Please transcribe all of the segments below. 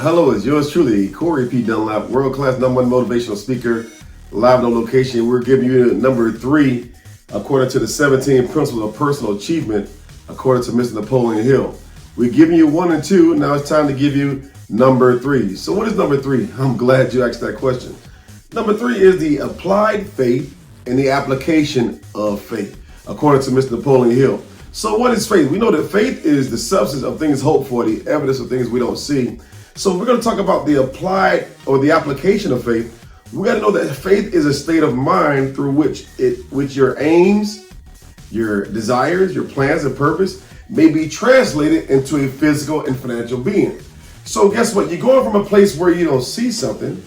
Hello, it's yours truly, Corey P. Dunlap, world-class #1 motivational speaker, live on location. We're giving you number 3, according to the 17 principles of personal achievement, according to Mr. Napoleon Hill. We're giving you 1 and 2. Now it's time to give you number 3. So what is number 3? I'm glad you asked that question. Number 3 is the applied faith and the application of faith, according to Mr. Napoleon Hill. So what is faith? We know that faith is the substance of things hoped for, the evidence of things we don't see. So we're going to talk about the applied or the application of faith. We got to know that faith is a state of mind through which your aims, your desires, your plans and purpose may be translated into a physical and financial being. So guess what? You're going from a place where you don't see something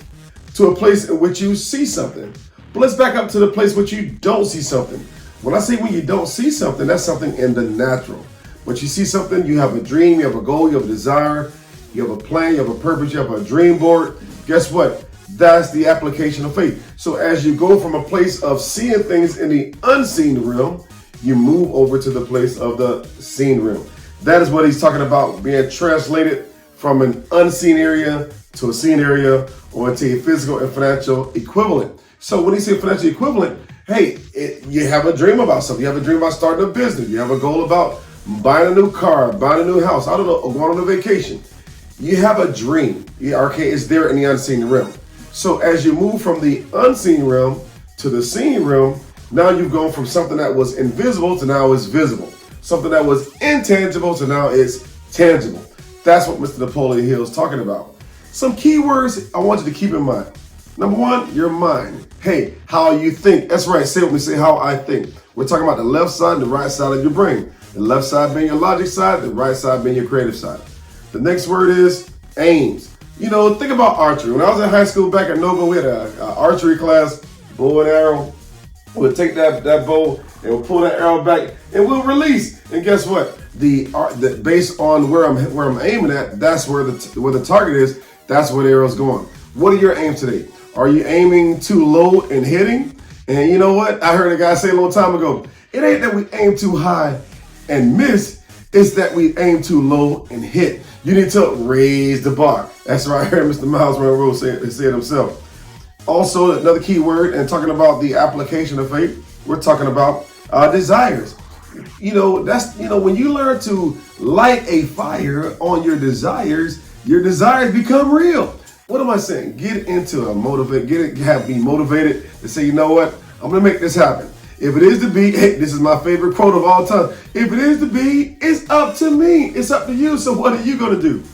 to a place in which you see something. But let's back up to the place which you don't see something. When I say when you don't see something, that's something in the natural. But you see something, you have a dream, you have a goal, you have a desire, you have a plan, you have a purpose, you have a dream board. Guess what? That's the application of faith. So as you go from a place of seeing things in the unseen realm, you move over to the place of the seen realm. That is what he's talking about, being translated from an unseen area to a seen area or into a physical and financial equivalent. So when he says financial equivalent, hey, you have a dream about something. You have a dream about starting a business. You have a goal about buying a new car, buying a new house, I don't know, going on a vacation. You have a dream. Okay, it's there in the unseen realm. So as you move from the unseen realm to the seen realm, now you've gone from something that was invisible to now is visible. Something that was intangible to now is tangible. That's what Mr. Napoleon Hill is talking about. Some key words I want you to keep in mind. Number 1, your mind. Hey, how you think. That's right. Say what we say, how I think. We're talking about the left side and the right side of your brain. The left side being your logic side, the right side being your creative side. The next word is aims. You know, think about archery. When I was in high school back at Nova, we had an archery class, bow and arrow. We'll take that bow and we'll pull that arrow back and we'll release. And guess what? The based on where I'm aiming at, that's where the target is. That's where the arrow's going. What are your aims today? Are you aiming too low and hitting? And you know what? I heard a guy say a long time ago, it ain't that we aim too high and miss, it's that we aim too low and hit. You need to raise the bar. That's right. I heard Mr. Miles Monroe say it himself. Also, another key word, and talking about the application of faith, we're talking about desires. You know, when you learn to light a fire on your desires become real. What am I saying? Get into a motivate, be motivated to say, you know what? I'm gonna make this happen. If it is to be, hey, this is my favorite quote of all time. If it is to be, it's up to me. It's up to you. So what are you gonna do?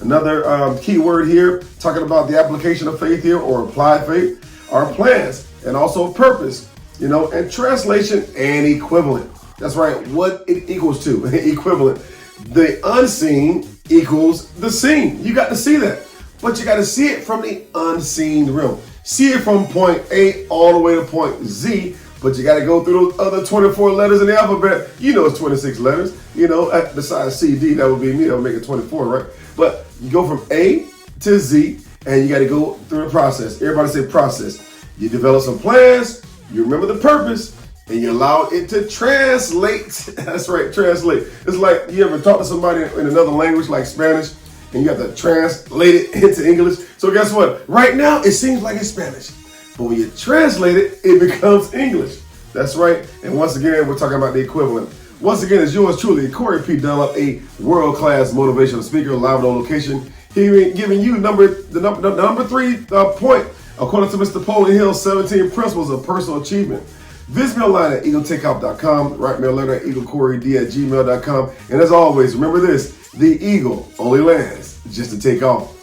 Another key word here, talking about the application of faith here or applied faith, are plans and also purpose, you know, and translation and equivalent. That's right, what it equals to, equivalent. The unseen equals the seen. You got to see that. But you got to see it from the unseen realm. See it from point A all the way to point Z, but you got to go through those other 24 letters in the alphabet. You know it's 26 letters. You know, besides C, D, that would be me. That would make it 24, right? But you go from A to Z, and you got to go through the process. Everybody say process. You develop some plans, you remember the purpose, and you allow it to translate. That's right, translate. It's like you ever talk to somebody in another language like Spanish, and you have to translate it into English. So guess what? Right now, it seems like it's Spanish. But when you translate it, it becomes English. That's right. And once again, we're talking about the equivalent. Once again, it's yours truly, Corey P. Dunlap, a world-class motivational speaker, live on location. Here giving you number 3 point, according to Mr. Napoleon Hill's 17 principles of personal achievement. Visit me online at eagletakeoff.com. Write me a letter at eaglecoryd@gmail.com. And as always, remember this. The eagle only lands just to take off.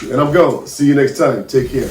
And I'm gone. See you next time. Take care.